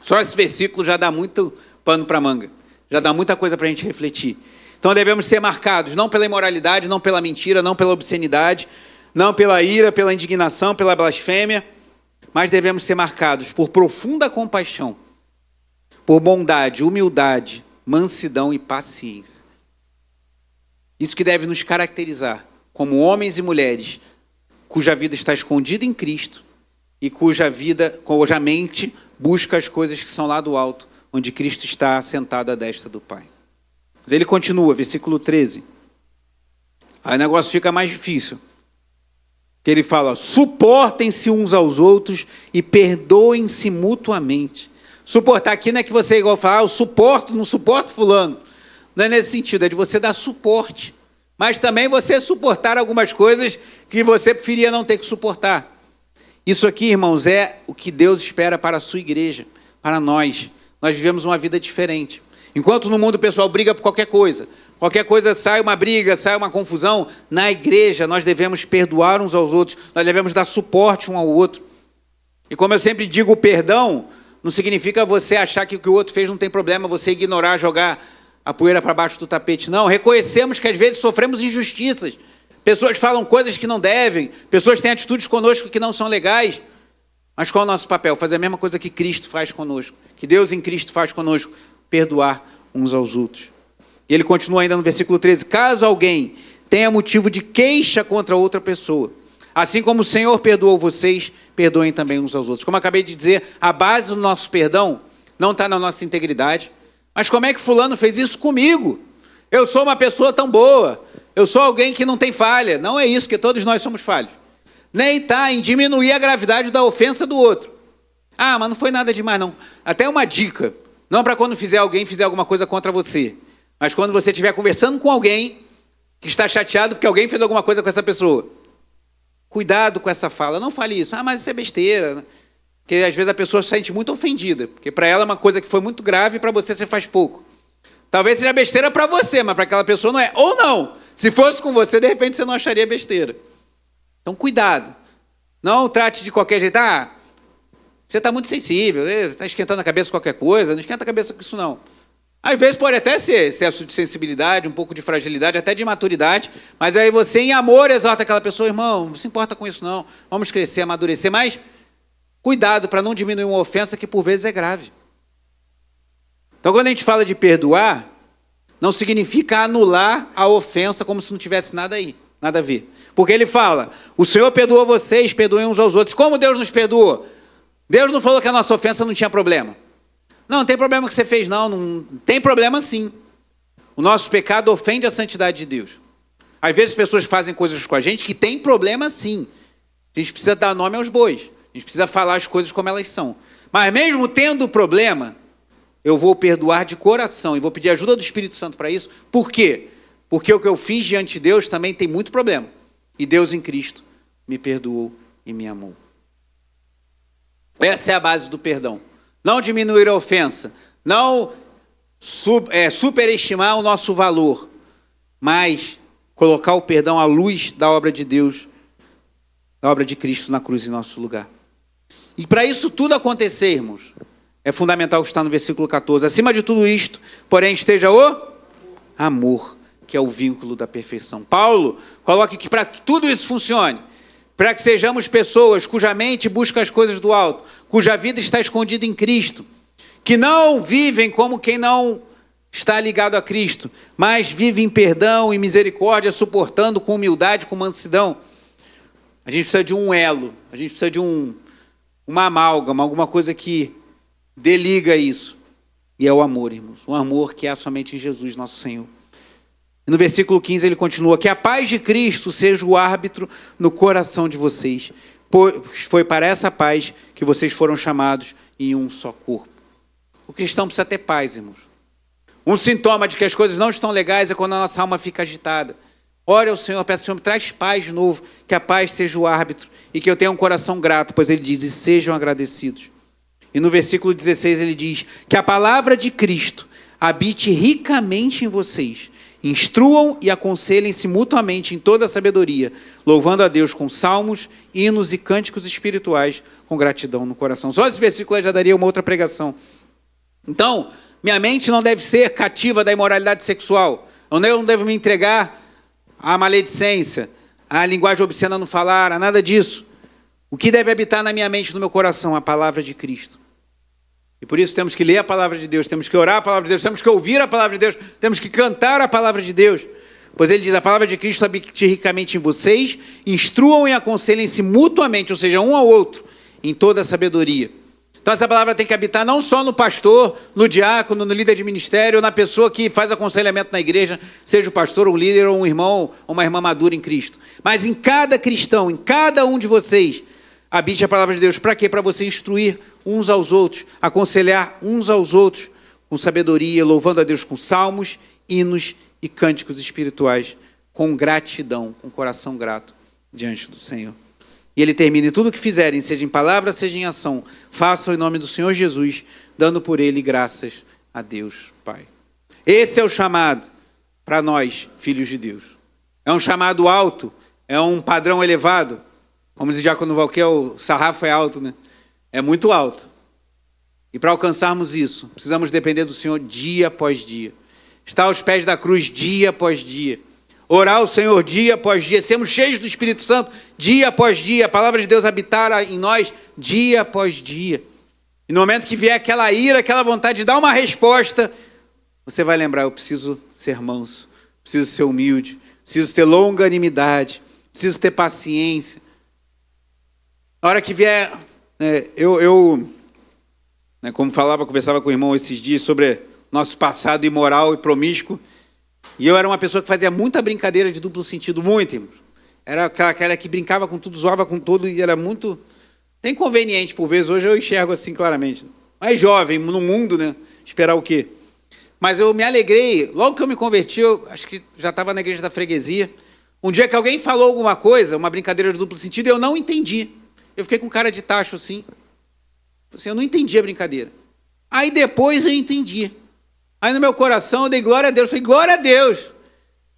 Só esse versículo já dá muito pano para manga. Já dá muita coisa para a gente refletir. Então devemos ser marcados não pela imoralidade, não pela mentira, não pela obscenidade, não pela ira, pela indignação, pela blasfêmia, mas devemos ser marcados por profunda compaixão, por bondade, humildade, mansidão e paciência. Isso que deve nos caracterizar como homens e mulheres cuja vida está escondida em Cristo e cuja mente busca as coisas que são lá do alto, onde Cristo está sentado à destra do Pai. Mas ele continua, versículo 13. Aí o negócio fica mais difícil. Que ele fala, suportem-se uns aos outros e perdoem-se mutuamente. Suportar aqui não é que você igual falar, eu suporto, não suporto fulano. Não é nesse sentido, é de você dar suporte. Mas também você suportar algumas coisas que você preferia não ter que suportar. Isso aqui, irmãos, é o que Deus espera para a sua igreja, para nós. Nós vivemos uma vida diferente. Enquanto no mundo o pessoal briga por qualquer coisa sai uma briga, sai uma confusão, na igreja nós devemos perdoar uns aos outros, nós devemos dar suporte um ao outro. E como eu sempre digo, o perdão não significa você achar que o que o outro fez não tem problema, você ignorar, jogar a poeira para baixo do tapete. Não, reconhecemos que às vezes sofremos injustiças. Pessoas falam coisas que não devem, pessoas têm atitudes conosco que não são legais. Mas qual é o nosso papel? Fazer a mesma coisa que Cristo faz conosco, que Deus em Cristo faz conosco, perdoar uns aos outros. E ele continua ainda no versículo 13, caso alguém tenha motivo de queixa contra outra pessoa, assim como o Senhor perdoou vocês, perdoem também uns aos outros. Como eu acabei de dizer, a base do nosso perdão não está na nossa integridade. Mas como é que fulano fez isso comigo? Eu sou uma pessoa tão boa, eu sou alguém que não tem falha. Não é isso, que todos nós somos falhos. Nem está em diminuir a gravidade da ofensa do outro. Ah, mas não foi nada demais não. Até uma dica, não para quando alguém fizer alguma coisa contra você, mas quando você estiver conversando com alguém que está chateado porque alguém fez alguma coisa com essa pessoa. Cuidado com essa fala, não fale isso. Ah, mas isso é besteira. Porque às vezes a pessoa se sente muito ofendida, porque para ela é uma coisa que foi muito grave e para você faz pouco. Talvez seja besteira para você, mas para aquela pessoa não é. Ou não, se fosse com você, de repente você não acharia besteira. Então cuidado, não trate de qualquer jeito. Ah, você está muito sensível, você está esquentando a cabeça com qualquer coisa, não esquenta a cabeça com isso não. Às vezes pode até ser excesso de sensibilidade, um pouco de fragilidade, até de imaturidade, mas aí você, em amor, exorta aquela pessoa, irmão, não se importa com isso não, vamos crescer, amadurecer, mas cuidado para não diminuir uma ofensa que por vezes é grave. Então, quando a gente fala de perdoar, não significa anular a ofensa como se não tivesse nada aí, nada a ver. Porque ele fala, o Senhor perdoou vocês, perdoem uns aos outros. Como Deus nos perdoou? Deus não falou que a nossa ofensa não tinha problema. Não tem problema que você fez, não tem problema sim. O nosso pecado ofende a santidade de Deus. Às vezes as pessoas fazem coisas com a gente que tem problema sim. A gente precisa dar nome aos bois. A gente precisa falar as coisas como elas são. Mas mesmo tendo problema, eu vou perdoar de coração e vou pedir ajuda do Espírito Santo para isso. Por quê? Porque o que eu fiz diante de Deus também tem muito problema. E Deus em Cristo me perdoou e me amou. Essa é a base do perdão. Não diminuir a ofensa, não superestimar o nosso valor, mas colocar o perdão à luz da obra de Deus, da obra de Cristo na cruz em nosso lugar. E para isso tudo acontecer, irmãos, é fundamental que está no versículo 14. Acima de tudo isto, porém, esteja o amor, que é o vínculo da perfeição. Paulo coloca que para que tudo isso funcione, para que sejamos pessoas cuja mente busca as coisas do alto, cuja vida está escondida em Cristo, que não vivem como quem não está ligado a Cristo, mas vivem em perdão e misericórdia, suportando com humildade, com mansidão. A gente precisa de um elo, a gente precisa de uma amálgama, alguma coisa que deliga isso. E é o amor, irmãos. O amor que há somente em Jesus, nosso Senhor. E no versículo 15 ele continua, que a paz de Cristo seja o árbitro no coração de vocês, pois foi para essa paz que vocês foram chamados em um só corpo. O cristão precisa ter paz, irmãos. Um sintoma de que as coisas não estão legais é quando a nossa alma fica agitada. Ore ao Senhor, peça ao Senhor, traz paz de novo, que a paz seja o árbitro e que eu tenha um coração grato, pois ele diz, e sejam agradecidos. E no versículo 16 ele diz, que a palavra de Cristo habite ricamente em vocês, instruam e aconselhem-se mutuamente em toda a sabedoria, louvando a Deus com salmos, hinos e cânticos espirituais, com gratidão no coração. Só esse versículo já daria uma outra pregação. Então, minha mente não deve ser cativa da imoralidade sexual. Eu não devo me entregar à maledicência, à linguagem obscena no falar, a nada disso. O que deve habitar na minha mente e no meu coração? A palavra de Cristo. E por isso temos que ler a palavra de Deus, temos que orar a palavra de Deus, temos que ouvir a palavra de Deus, temos que cantar a palavra de Deus. Pois ele diz, a palavra de Cristo habite ricamente em vocês, instruam e aconselhem-se mutuamente, ou seja, um ao outro, em toda a sabedoria. Então essa palavra tem que habitar não só no pastor, no diácono, no líder de ministério, ou na pessoa que faz aconselhamento na igreja, seja o pastor, um líder, ou um irmão, ou uma irmã madura em Cristo. Mas em cada cristão, em cada um de vocês, habite a palavra de Deus. Para quê? Para você instruir uns aos outros, aconselhar uns aos outros com sabedoria, louvando a Deus com salmos, hinos e cânticos espirituais, com gratidão, com coração grato diante do Senhor. E ele termina, e tudo o que fizerem, seja em palavra, seja em ação, façam em nome do Senhor Jesus, dando por ele graças a Deus, Pai. Esse é o chamado para nós, filhos de Deus. É um chamado alto, é um padrão elevado. Como diz Diácono Valquer, o sarrafo é alto, né? É muito alto. E para alcançarmos isso, precisamos depender do Senhor dia após dia. Estar aos pés da cruz dia após dia. Orar ao Senhor dia após dia. Sermos cheios do Espírito Santo dia após dia. A palavra de Deus habitar em nós dia após dia. E no momento que vier aquela ira, aquela vontade de dar uma resposta, você vai lembrar, eu preciso ser manso, preciso ser humilde, preciso ter longanimidade, preciso ter paciência. Na hora que vier, como conversava com o irmão esses dias sobre nosso passado imoral e promíscuo, e eu era uma pessoa que fazia muita brincadeira de duplo sentido, muito, irmãos. Era aquela que brincava com tudo, zoava com tudo, e era muito inconveniente por vezes. Hoje eu enxergo assim claramente. Mais jovem, no mundo, né? Esperar o quê? Mas eu me alegrei, logo que eu me converti, eu acho que já estava na igreja da freguesia, um dia que alguém falou alguma coisa, uma brincadeira de duplo sentido, eu não entendi. Eu fiquei com cara de tacho assim. Eu não entendi a brincadeira. Aí depois eu entendi. Aí no meu coração eu dei glória a Deus. Eu falei, glória a Deus.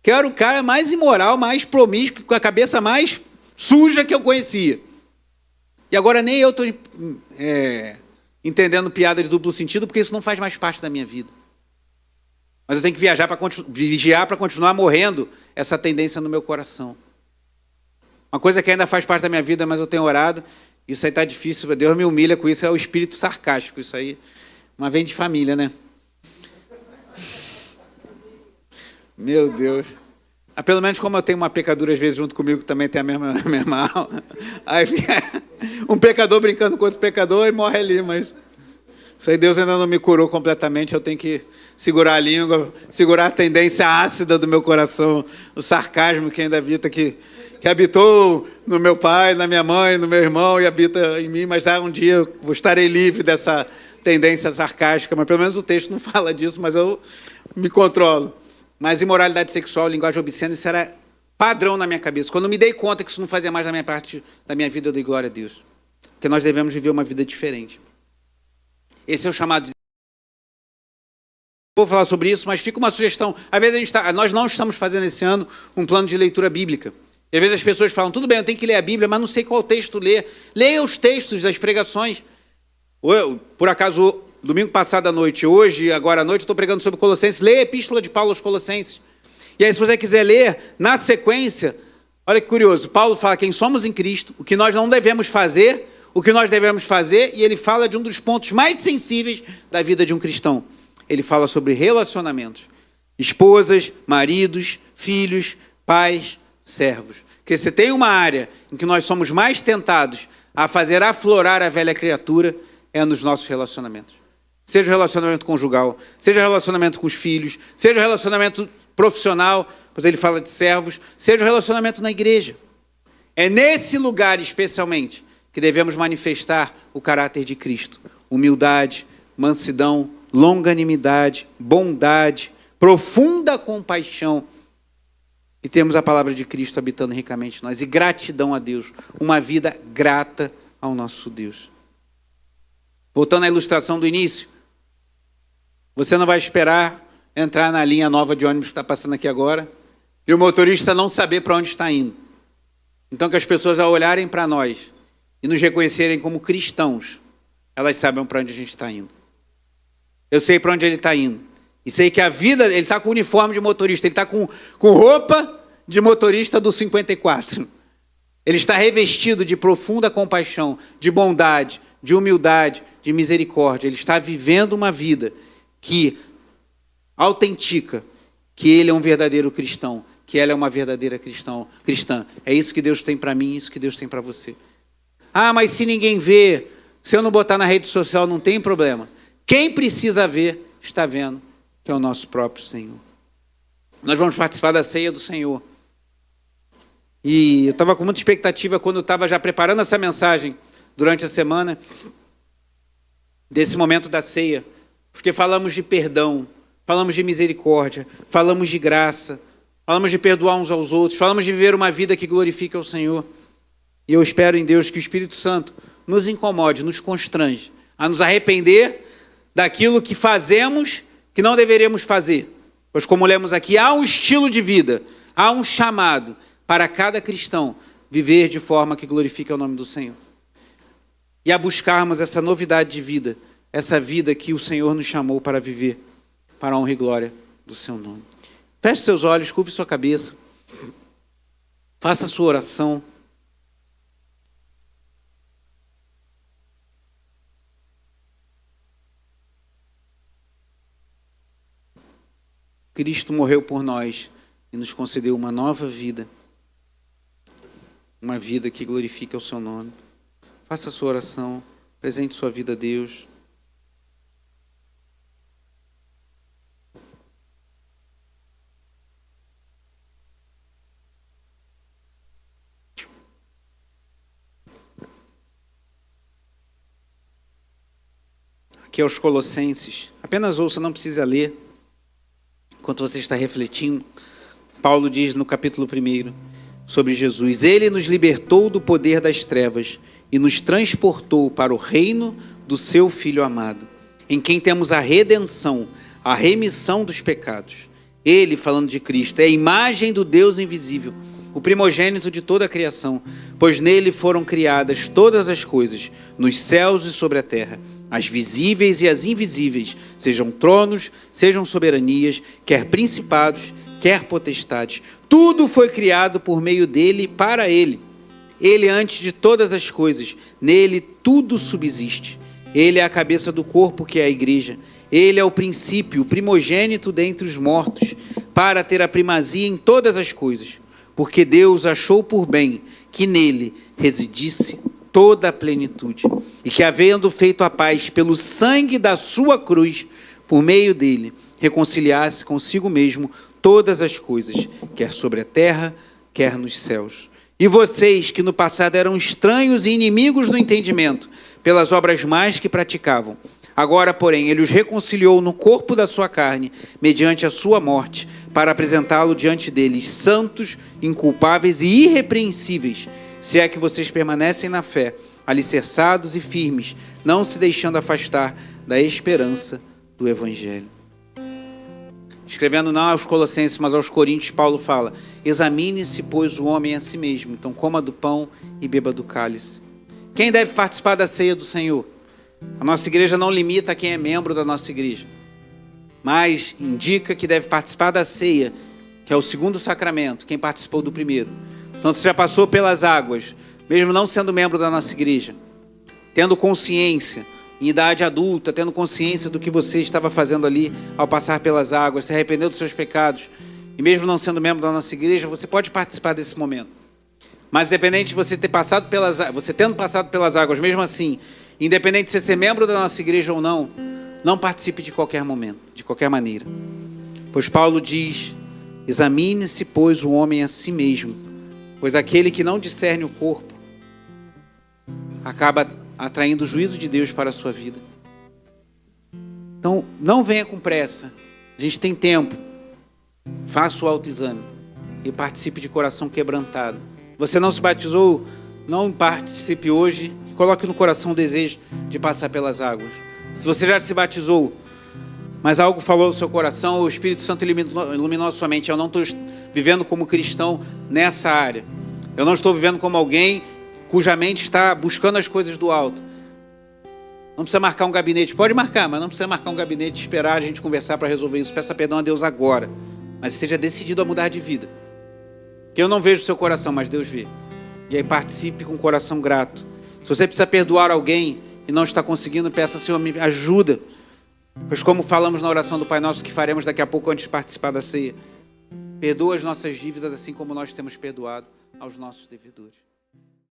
Que eu era o cara mais imoral, mais promíscuo, com a cabeça mais suja que eu conhecia. E agora nem eu estou entendendo piada de duplo sentido, porque isso não faz mais parte da minha vida. Mas eu tenho que vigiar para continuar morrendo essa tendência no meu coração. Uma coisa que ainda faz parte da minha vida, mas eu tenho orado, isso aí está difícil, Deus me humilha com isso, é o espírito sarcástico, isso aí, mas vem de família, né? Meu Deus. Pelo menos como eu tenho uma pecadora às vezes junto comigo, que também tem a mesma alma, aí fica um pecador brincando com outro pecador e morre ali, mas isso aí Deus ainda não me curou completamente, eu tenho que segurar a língua, segurar a tendência ácida do meu coração, o sarcasmo que ainda habita, que habitou no meu pai, na minha mãe, no meu irmão e habita em mim, mas um dia eu estarei livre dessa tendência sarcástica, mas pelo menos o texto não fala disso, mas eu me controlo. Mas imoralidade sexual, linguagem obscena, isso era padrão na minha cabeça. Quando eu me dei conta que isso não fazia mais da minha parte da minha vida, eu dei glória a Deus. Porque nós devemos viver uma vida diferente. Esse é o chamado de... Vou falar sobre isso, mas fica uma sugestão. Às vezes nós não estamos fazendo esse ano um plano de leitura bíblica. E às vezes as pessoas falam, tudo bem, eu tenho que ler a Bíblia, mas não sei qual texto ler. Leia os textos das pregações. Por acaso, domingo passado à noite, hoje, agora à noite, eu estou pregando sobre Colossenses. Leia a Epístola de Paulo aos Colossenses. E aí, se você quiser ler, na sequência, olha que curioso, Paulo fala quem somos em Cristo, o que nós não devemos fazer, o que nós devemos fazer, e ele fala de um dos pontos mais sensíveis da vida de um cristão. Ele fala sobre relacionamentos. Esposas, maridos, filhos, pais, servos. Porque se tem uma área em que nós somos mais tentados a fazer aflorar a velha criatura, é nos nossos relacionamentos. Seja o relacionamento conjugal, seja o relacionamento com os filhos, seja o relacionamento profissional, pois ele fala de servos, seja o relacionamento na igreja. É nesse lugar, especialmente, que devemos manifestar o caráter de Cristo. Humildade, mansidão, longanimidade, bondade, profunda compaixão. E temos a palavra de Cristo habitando ricamente em nós. E gratidão a Deus. Uma vida grata ao nosso Deus. Voltando à ilustração do início. Você não vai esperar entrar na linha nova de ônibus que está passando aqui agora e o motorista não saber para onde está indo. Então que as pessoas, ao olharem para nós e nos reconhecerem como cristãos, elas sabem para onde a gente está indo. Eu sei para onde ele está indo. E sei que a vida, ele está com uniforme de motorista, ele está com roupa de motorista do 54. Ele está revestido de profunda compaixão, de bondade, de humildade, de misericórdia. Ele está vivendo uma vida que autentica que ele é um verdadeiro cristão, que ela é uma verdadeira cristã. É isso que Deus tem para mim, isso que Deus tem para você. Mas se ninguém vê, se eu não botar na rede social, não tem problema. Quem precisa ver, está vendo, que é o nosso próprio Senhor. Nós vamos participar da ceia do Senhor. E eu estava com muita expectativa quando eu estava já preparando essa mensagem durante a semana, desse momento da ceia, porque falamos de perdão, falamos de misericórdia, falamos de graça, falamos de perdoar uns aos outros, falamos de viver uma vida que glorifique ao Senhor. E eu espero em Deus que o Espírito Santo nos incomode, nos constrange a nos arrepender daquilo que fazemos que não deveríamos fazer. Pois como lemos aqui, há um estilo de vida, há um chamado para cada cristão viver de forma que glorifique o nome do Senhor. E a buscarmos essa novidade de vida, essa vida que o Senhor nos chamou para viver, para a honra e glória do seu nome. Feche seus olhos, curve sua cabeça, faça a sua oração. Cristo morreu por nós e nos concedeu uma nova vida. Uma vida que glorifique o seu nome. Faça a sua oração, presente sua vida a Deus. Aqui aos Colossenses. Apenas ouça, não precisa ler. Enquanto você está refletindo, Paulo diz no capítulo 1 sobre Jesus: Ele nos libertou do poder das trevas e nos transportou para o reino do seu Filho amado, em quem temos a redenção, a remissão dos pecados. Ele, falando de Cristo, é a imagem do Deus invisível, o primogênito de toda a criação, pois nele foram criadas todas as coisas, nos céus e sobre a terra, as visíveis e as invisíveis, sejam tronos, sejam soberanias, quer principados, quer potestades. Tudo foi criado por meio dele e para ele. Ele antes de todas as coisas, nele tudo subsiste. Ele é a cabeça do corpo, que é a igreja. Ele é o princípio, o primogênito dentre os mortos, para ter a primazia em todas as coisas, porque Deus achou por bem que nele residisse toda a plenitude, e que, havendo feito a paz pelo sangue da sua cruz, por meio dele, reconciliasse consigo mesmo todas as coisas, quer sobre a terra, quer nos céus. E vocês, que no passado eram estranhos e inimigos do entendimento, pelas obras más que praticavam, agora, porém, ele os reconciliou no corpo da sua carne, mediante a sua morte, para apresentá-lo diante deles, santos, inculpáveis e irrepreensíveis, se é que vocês permanecem na fé, alicerçados e firmes, não se deixando afastar da esperança do Evangelho. Escrevendo não aos Colossenses, mas aos Coríntios, Paulo fala: examine-se, pois, o homem a si mesmo, então coma do pão e beba do cálice. Quem deve participar da ceia do Senhor? A nossa igreja não limita a quem é membro da nossa igreja, mas indica que deve participar da ceia, que é o segundo sacramento, quem participou do primeiro. Então, você já passou pelas águas, mesmo não sendo membro da nossa igreja, tendo consciência, em idade adulta, tendo consciência do que você estava fazendo ali ao passar pelas águas, se arrependeu dos seus pecados, e mesmo não sendo membro da nossa igreja, você pode participar desse momento. Mas independente de você ter passado você tendo passado pelas águas, mesmo assim, independente de você ser membro da nossa igreja ou não, não participe de qualquer momento, de qualquer maneira. Pois Paulo diz: examine-se, pois, o homem a si mesmo, pois aquele que não discerne o corpo acaba atraindo o juízo de Deus para a sua vida. Então, não venha com pressa. A gente tem tempo. Faça o autoexame e participe de coração quebrantado. Você não se batizou, não participe hoje. Coloque no coração o desejo de passar pelas águas. Se você já se batizou, mas algo falou no seu coração, o Espírito Santo iluminou a sua mente. Eu não estou vivendo como cristão nessa área. Eu não estou vivendo como alguém cuja mente está buscando as coisas do alto. Não precisa marcar um gabinete. Pode marcar, mas não precisa marcar um gabinete e esperar a gente conversar para resolver isso. Peça perdão a Deus agora. Mas esteja decidido a mudar de vida. Que eu não vejo o seu coração, mas Deus vê. E aí participe com o coração grato. Se você precisa perdoar alguém e não está conseguindo, peça: Senhor, me ajuda. Pois como falamos na oração do Pai Nosso, que faremos daqui a pouco antes de participar da ceia, perdoa as nossas dívidas, assim como nós temos perdoado aos nossos devedores.